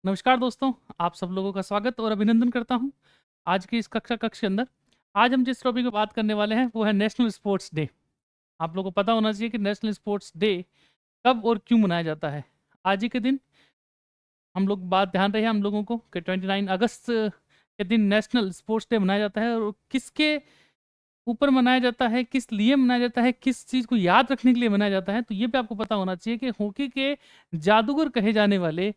नमस्कार दोस्तों, आप सब लोगों का स्वागत और अभिनंदन करता हूं। आज की इस कक्षा कक्ष के अंदर आज हम जिस टॉपिक पे बात करने वाले हैं वो है नेशनल स्पोर्ट्स डे। आप लोगों को पता होना चाहिए कि नेशनल स्पोर्ट्स डे कब और क्यों मनाया जाता है। आज ही के दिन हम लोग बात ध्यान रहे हम लोगों को कि 29 अगस्त के दिन नेशनल स्पोर्ट्स डे मनाया जाता है और किसके ऊपर मनाया जाता है, किस लिए मनाया जाता है, किस चीज़ को याद रखने के लिए मनाया जाता है। तो ये भी आपको पता होना चाहिए कि हॉकी के जादूगर कहे जाने वाले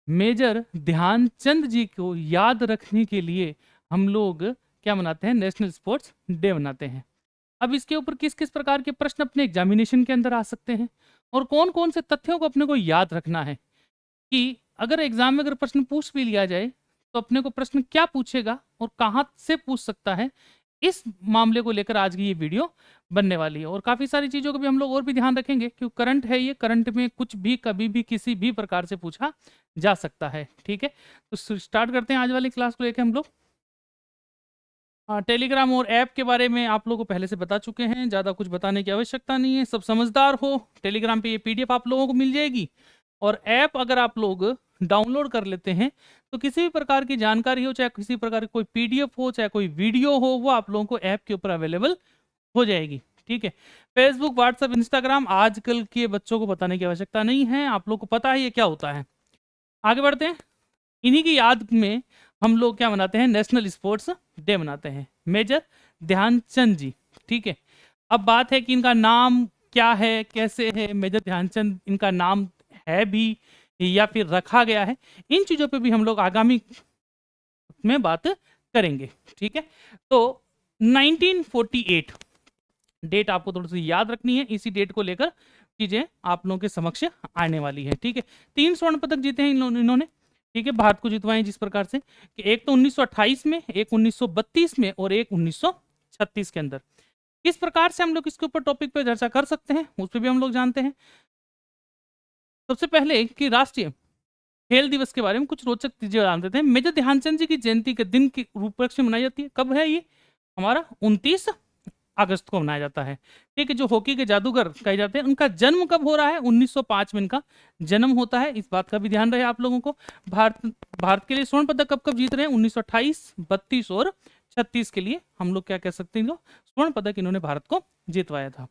मेजर ध्यानचंद जी को याद रखने के लिए हम लोग क्या मनाते हैं, नेशनल स्पोर्ट्स डे मनाते हैं। अब इसके ऊपर किस किस प्रकार के प्रश्न अपने एग्जामिनेशन के अंदर आ सकते हैं और कौन कौन से तथ्यों को अपने को याद रखना है कि अगर एग्जाम में अगर प्रश्न पूछ भी लिया जाए तो अपने को प्रश्न क्या पूछेगा और कहाँ से पूछ सकता है, इस मामले को लेकर आज की ये वीडियो बनने वाली है। और काफ़ी सारी चीज़ों का भी हम लोग और भी ध्यान रखेंगे क्योंकि करंट है, ये करंट में कुछ भी कभी भी किसी भी प्रकार से पूछा जा सकता है। ठीक है, तो स्टार्ट करते हैं आज वाली क्लास को लेकर हम लोग। टेलीग्राम और ऐप के बारे में आप लोगों को पहले से बता चुके हैं, ज़्यादा कुछ बताने की आवश्यकता नहीं है, सब समझदार हो। टेलीग्राम पे ये पीडीएफ आप लोगों को मिल जाएगी और ऐप अगर आप लोग डाउनलोड कर लेते हैं तो किसी भी प्रकार की जानकारी हो, चाहे किसी प्रकार की कोई पीडीएफ हो, चाहे कोई वीडियो हो, वो आप लोगों को ऐप के ऊपर अवेलेबल हो जाएगी। ठीक है, फेसबुक, व्हाट्सएप, इंस्टाग्राम आजकल के बच्चों को बताने की आवश्यकता नहीं है, आप लोग को पता है ये क्या होता है। आगे बढ़ते हैं। इन्हीं की याद में हम लोग क्या मनाते हैं, नेशनल स्पोर्ट्स डे मनाते हैं, मेजर ध्यानचंद जी। ठीक है, अब बात है कि इनका नाम क्या है, कैसे है। मेजर ध्यानचंद इनका नाम है भी या फिर रखा गया है, इन चीज़ों पे भी हम लोग आगामी में बात करेंगे। ठीक है, तो 1948 डेट आपको थोड़ी सी याद रखनी है, इसी डेट को लेकर चीजें आप लोगों के समक्ष आने वाली है। ठीक है, 3 स्वर्ण पदक जीते हैं इन्होंने। ठीक है, भारत को जितवाए जिस प्रकार से कि एक तो 1928 में, एक 1932 में और एक 1936 के अंदर। किस प्रकार से हम लोग इसके ऊपर टॉपिक पे चर्चा कर सकते हैं उस पर भी हम लोग जानते हैं। सबसे पहले कि राष्ट्रीय खेल दिवस के बारे में कुछ रोचक चीजें जान देते हैं। मेजर ध्यानचंद जी की जयंती के दिन की रूपरेखा मनाई जाती है। कब है ये? हमारा 29 अगस्त को मनाया जाता है। ठीक है, जो हॉकी के जादूगर कहे जाते हैं उनका जन्म कब हो रहा है? 1905 में इनका जन्म होता है, इस बात का भी ध्यान रहे आप लोगों को। भारत भारत के लिए स्वर्ण पदक कब कब जीत रहे हैं? 1928, 32 और 36 के लिए हम लोग क्या कह सकते हैं, स्वर्ण पदक इन्होंने भारत को जितवाया था।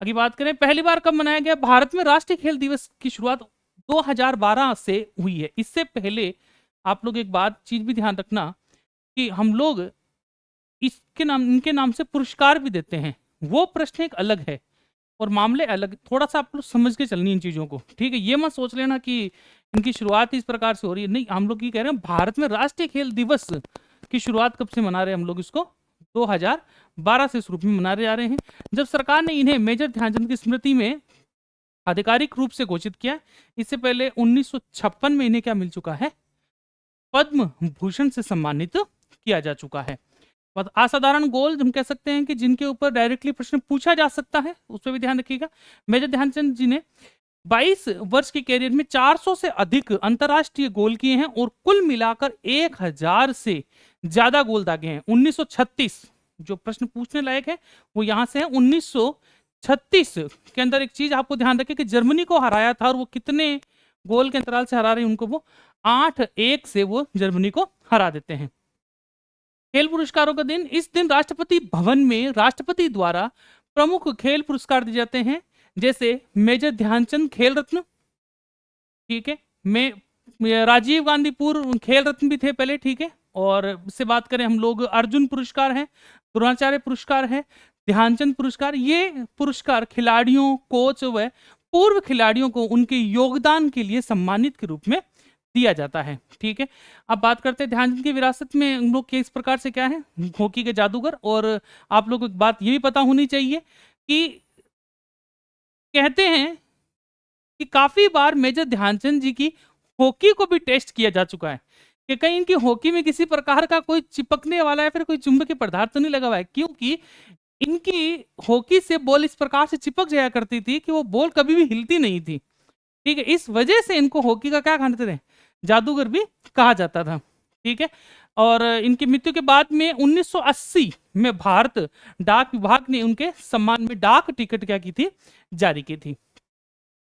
अगर बात करें पहली बार कब मनाया गया, भारत में राष्ट्रीय खेल दिवस की शुरुआत 2012 से हुई है। इससे पहले आप लोग एक बात चीज भी ध्यान रखना कि हम लोग इसके नाम, इनके नाम से पुरस्कार भी देते हैं, वो प्रश्न एक अलग है और मामले अलग। थोड़ा सा आप लोग समझ के चलनी इन चीजों को। ठीक है, ये मत सोच लेना कि इनकी शुरुआत इस प्रकार से हो रही है, नहीं। हम लोग ये कह रहे हैं भारत में राष्ट्रीय खेल दिवस की शुरुआत कब से मना रहे हैं हम लोग इसको? 2012 से इस रूप में मनाए जा रहे हैं, जब सरकार ने इन्हें मेजर ध्यानचंद की स्मृति में आधिकारिक रूप से घोषित किया। इससे पहले 1956 में इन्हें क्या मिल चुका है? पद्म भूषण से सम्मानित किया जा चुका है। असाधारण गोल हम कह सकते हैं कि जिनके ऊपर डायरेक्टली प्रश्न पूछा जा सकता है, उस पर भी ध्यान रखिएगा। मेजर ध्यानचंद जी ने 22 वर्ष के कैरियर में 400 से अधिक अंतरराष्ट्रीय गोल किए हैं और कुल मिलाकर 1000 से ज्यादा गोल दागे हैं। 1936 जो प्रश्न पूछने लायक है वो यहां से है। 1936 के अंदर एक चीज आपको ध्यान रखें कि जर्मनी को हराया था, और वो कितने गोल के अंतराल से हरा रहे हैं उनको? वो 8-1 से वो जर्मनी को हरा देते हैं। खेल पुरस्कारों का दिन, इस दिन राष्ट्रपति भवन में राष्ट्रपति द्वारा प्रमुख खेल पुरस्कार दिए जाते हैं, जैसे मेजर ध्यानचंद खेल रत्न। ठीक है, राजीव गांधी पूर्व खेल रत्न भी थे पहले। ठीक है, और इससे बात करें हम लोग, अर्जुन पुरस्कार है, द्रोणाचार्य पुरस्कार है, ध्यानचंद पुरस्कार। ये पुरस्कार खिलाड़ियों, कोच व पूर्व खिलाड़ियों को उनके योगदान के लिए सम्मानित के रूप में दिया जाता है। ठीक है, अब बात करते हैं ध्यानचंद की विरासत में हम लोग किस प्रकार से क्या है, हॉकी के जादूगर। और आप लोगों को एक बात ये भी पता होनी चाहिए कि कहते हैं कि काफी बार मेजर ध्यानचंद जी की हॉकी को भी टेस्ट किया जा चुका है कि कहीं इनकी हॉकी में किसी प्रकार का कोई चिपकने वाला या फिर कोई चुंबकीय पदार्थ तो नहीं लगा हुआ है, क्योंकि इनकी हॉकी से बॉल इस प्रकार से चिपक जाया करती थी कि वो बॉल कभी भी हिलती नहीं थी। ठीक है, इस वजह से इनको हॉकी का क्या कहते थे, जादूगर भी कहा जाता था। ठीक है, और इनकी मृत्यु के बाद में 1980 में भारत डाक विभाग ने उनके सम्मान में डाक टिकट क्या की थी, जारी की थी।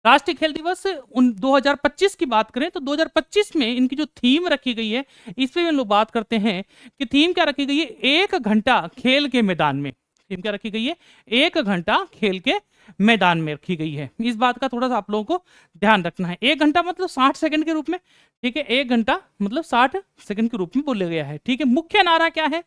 राष्ट्रीय खेल दिवस 2025 की बात करें तो 2025 में इनकी जो थीम रखी गई है, इस पे हम लोग बात करते हैं कि थीम क्या रखी गई है, 1 घंटा खेल के मैदान में। थीम क्या रखी गई है, 1 घंटा खेल के मैदान में रखी गई है। इस बात का थोड़ा सा आप लोगों को ध्यान रखना है। 1 घंटा मतलब 60 सेकंड के रूप में, ठीक है, 1 घंटा मतलब 60 सेकंड के रूप में बोला गया है, ठीक है। मुख्य नारा क्या है,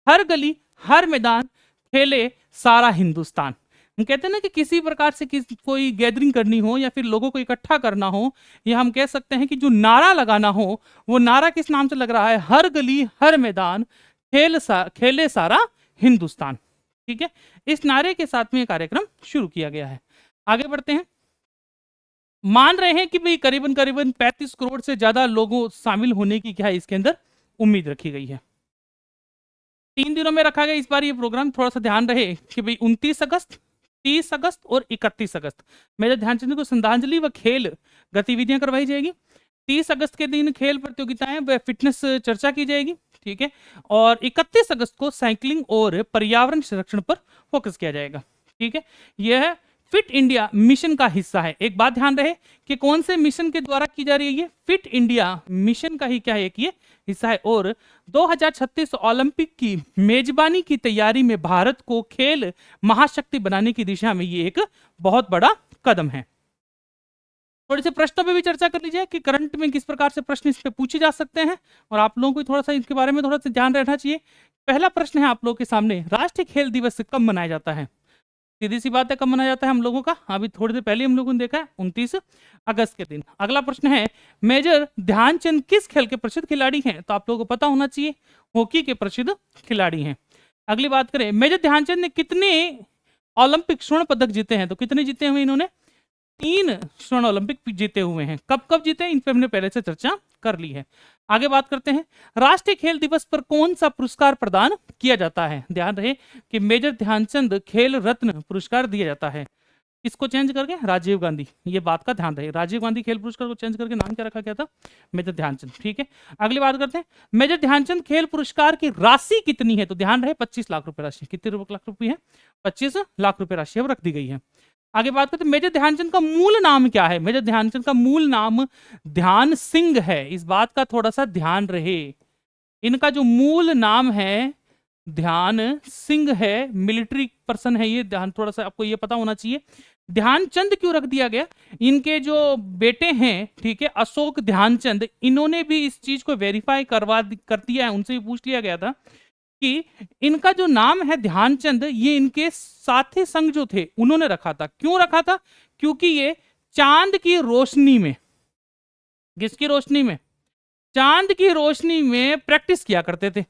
हर गली हर मैदान खेले सारा हिंदुस्तान। हम कहते हैं ना कि किसी प्रकार से कोई गैदरिंग करनी हो या फिर लोगों को इकट्ठा करना हो, या हम कह सकते हैं कि जो नारा लगाना हो, वो नारा किस नाम से लग रहा है, हर गली हर मैदान खेले सारा हिंदुस्तान, ठीक है। इस नारे के साथ में ये कार्यक्रम शुरू किया गया है। आगे बढ़ते हैं। मान रहे हैं कि भाई करीबन करीबन 35 करोड़ से ज्यादा लोगों शामिल होने की क्या है इसके अंदर उम्मीद रखी गई है। 3 दिनों में रखा गया इस बार ये प्रोग्राम। थोड़ा सा ध्यान रहे कि भाई 29 अगस्त, 30 अगस्त और 31 अगस्त मेजर ध्यानचंद को श्रद्धांजलि व खेल गतिविधियां करवाई जाएगी। 30 अगस्त के दिन खेल प्रतियोगिताएं व फिटनेस चर्चा की जाएगी, ठीक है। और 31 अगस्त को साइकिलिंग और पर्यावरण संरक्षण पर फोकस किया जाएगा, ठीक है। यह फिट इंडिया मिशन का हिस्सा है। एक बात ध्यान रहे कि कौन से मिशन के द्वारा की जा रही है, ये फिट इंडिया मिशन का ही क्या है, एक ये हिस्सा है। और 2036 ओलंपिक की मेजबानी की तैयारी में भारत को खेल महाशक्ति बनाने की दिशा में ये एक बहुत बड़ा कदम है। थोड़े से प्रश्नों पे भी चर्चा कर लीजिए कि करंट में किस प्रकार से प्रश्न इस पे पूछे जा सकते हैं, और आप लोगों को थोड़ा सा इसके बारे में थोड़ा सा ध्यान रहना चाहिए। पहला प्रश्न है आप लोगों के सामने, राष्ट्रीय खेल दिवस कब मनाया जाता है? सीधी सी बात है, कब मनाया जाता है हम लोगों का, अभी थोड़ी देर पहले हम लोगों ने देखा है 29 अगस्त के दिन। अगला प्रश्न है, मेजर ध्यानचंद किस खेल के प्रसिद्ध खिलाड़ी हैं? तो आप लोगों को पता होना चाहिए, हॉकी के प्रसिद्ध खिलाड़ी हैं। अगली बात करें, मेजर ध्यानचंद ने कितने ओलंपिक स्वर्ण पदक जीते हैं? तो कितने जीते हुए इन्होंने? 3 स्वर्ण ओलंपिक जीते हुए हैं। कब कब जीते हैं इन पर हमने पहले से चर्चा कर ली है। आगे बात करते हैं, राष्ट्रीय खेल दिवस पर कौन सा पुरस्कार प्रदान किया जाता है? ध्यान रहे कि मेजर ध्यानचंद खेल रत्न पुरस्कार दिया जाता है। इसको चेंज करके राजीव गांधी, ये बात का ध्यान रहे, राजीव गांधी खेल पुरस्कार को चेंज करके नाम क्या रखा गया था? मेजर ध्यानचंद, ठीक है। अगली बात करते हैं, मेजर ध्यानचंद खेल पुरस्कार की राशि कितनी है? तो ध्यान रहे 25 लाख रुपए राशि। कितने लाख रुपए है? 25 लाख रुपए राशि अब रख दी गई है। आगे बात करते हैं, मेजर ध्यानचंद का मूल नाम क्या है? मेजर ध्यानचंद का मूल नाम ध्यान सिंह है। इस बात का थोड़ा सा ध्यान रहे, इनका जो मूल नाम है ध्यान सिंह है, मिलिट्री पर्सन है ये, ध्यान थोड़ा सा आपको ये पता होना चाहिए। ध्यानचंद क्यों रख दिया गया? इनके जो बेटे हैं, ठीक है, अशोक ध्यानचंद, इन्होंने भी इस चीज को वेरीफाई कर दिया है, उनसे भी पूछ लिया गया था कि इनका जो नाम है ध्यानचंद, ये इनके साथी संग जो थे उन्होंने रखा था। क्यों रखा था? क्योंकि ये चांद की रोशनी में, किसकी रोशनी में? चांद की रोशनी में प्रैक्टिस किया करते थे।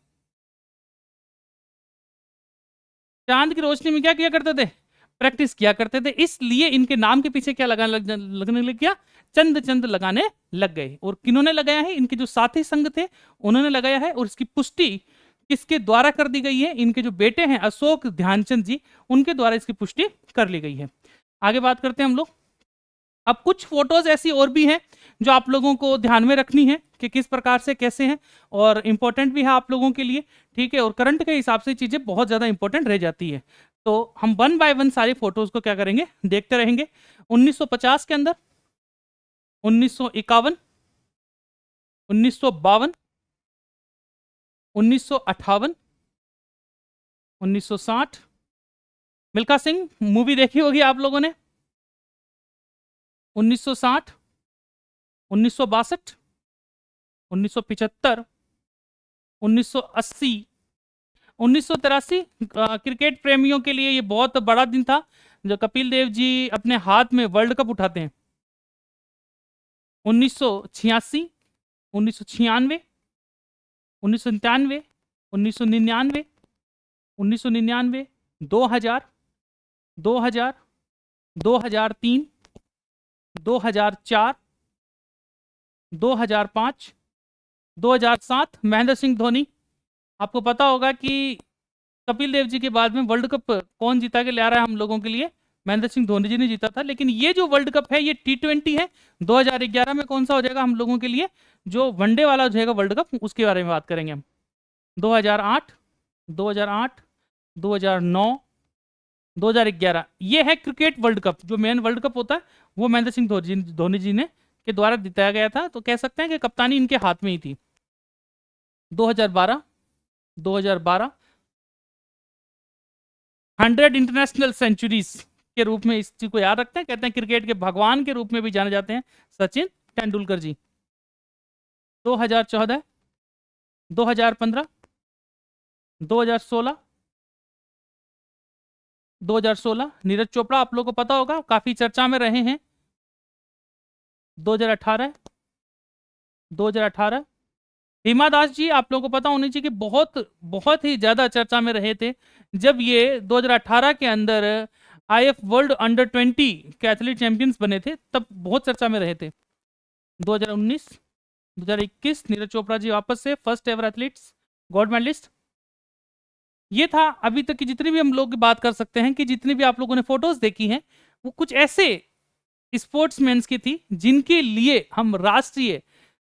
चांद की रोशनी में क्या किया करते थे? प्रैक्टिस किया करते थे। इसलिए इनके नाम के पीछे क्या लगने लग गया? चंद चंद लगाने लग गए। और किन्होंने लगाया है? इनके जो साथी संग थे उन्होंने लगाया है। और इसकी पुष्टि किसके द्वारा कर दी गई है? इनके जो बेटे हैं अशोक ध्यानचंद जी, उनके द्वारा इसकी पुष्टि कर ली गई है। आगे बात करते हैं हम लोग। अब कुछ फोटोज ऐसी और भी हैं जो आप लोगों को ध्यान में रखनी है कि किस प्रकार से कैसे हैं, और इंपॉर्टेंट भी है आप लोगों के लिए, ठीक है। और करंट के हिसाब से चीजें बहुत ज्यादा इंपॉर्टेंट रह जाती है। तो हम 1 बाय 1 सारी फोटोज को क्या करेंगे, देखते रहेंगे। 1950 के अंदर, 1951, 1952, 1958, 1960, मिल्खा सिंह मूवी देखी होगी आप लोगों ने, 1960, 1962, 1975, 1980, 1983। क्रिकेट प्रेमियों के लिए ये बहुत बड़ा दिन था जब कपिल देव जी अपने हाथ में वर्ल्ड कप उठाते हैं। 1986, 1996, 1997, 1999, 1999, 2000, 2000, 2003, 2004, 2005, 2007। महेंद्र सिंह धोनी, आपको पता होगा कि कपिल देव जी के बाद में वर्ल्ड कप कौन जीता के ले आ रहा है हम लोगों के लिए? महेंद्र सिंह धोनी जी ने जीता था। लेकिन ये जो वर्ल्ड कप है ये T20 है। 2011 में कौन सा हो जाएगा हम लोगों के लिए? जो वनडे वाला हो जाएगा वर्ल्ड कप, उसके बारे में बात करेंगे हम। 2008, 2008, 2009, 2011 ये है क्रिकेट वर्ल्ड कप, जो मेन वर्ल्ड कप होता है वो महेंद्र सिंह धोनी जी ने के द्वारा जिताया गया था, तो कह सकते हैं कि कप्तानी इनके हाथ में ही थी। 2012 100 इंटरनेशनल सेंचुरीज के रूप में इस चीज को याद रखते हैं, कहते हैं क्रिकेट के भगवान के रूप में भी जाने जाते हैं सचिन तेंदुलकर जी। 2014 2015 2016 2016 नीरज चोपड़ा आप लोगों को पता होगा, काफी चर्चा में रहे हैं। 2018 हिमा दास जी आप लोगों को पता होनी चाहिए कि बहुत ही ज्यादा चर्चा में रहे थे जब ये 2018 के अंदर आईएफ वर्ल्ड अंडर 20 के एथलीट चैंपियंस बने थे, तब बहुत चर्चा में रहे थे। 2019 2021 नीरज चोपड़ा जी वापस से first ever athletes gold medalist. ये था अभी तक की जितनी भी हम लोग बात कर सकते हैं कि जितनी भी आप लोगों ने फोटोज देखी हैं वो कुछ ऐसे स्पोर्ट्समैन की थी जिनके लिए हम राष्ट्रीय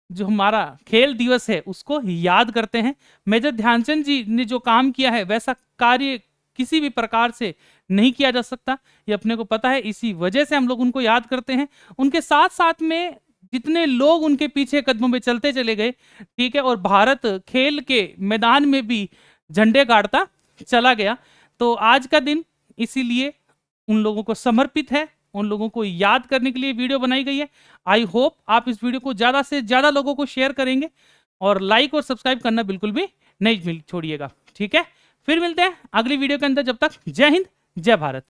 जो हमारा खेल दिवस है उसको याद करते हैं। मेजर ध्यानचंद जी ने जो काम किया है वैसा कार्य किसी भी प्रकार से नहीं किया जा सकता, ये अपने को पता है, इसी वजह से हम लोग उनको याद करते हैं। उनके साथ साथ में जितने लोग उनके पीछे कदमों में चलते चले गए, ठीक है, और भारत खेल के मैदान में भी झंडे गाड़ता चला गया, तो आज का दिन इसीलिए उन लोगों को समर्पित है, उन लोगों को याद करने के लिए वीडियो बनाई गई है। आई होप आप इस वीडियो को ज़्यादा से ज़्यादा लोगों को शेयर करेंगे और लाइक और सब्सक्राइब करना बिल्कुल भी नहीं छोड़िएगा, ठीक है। फिर मिलते हैं अगली वीडियो के अंदर, जब तक जय हिंद जय भारत।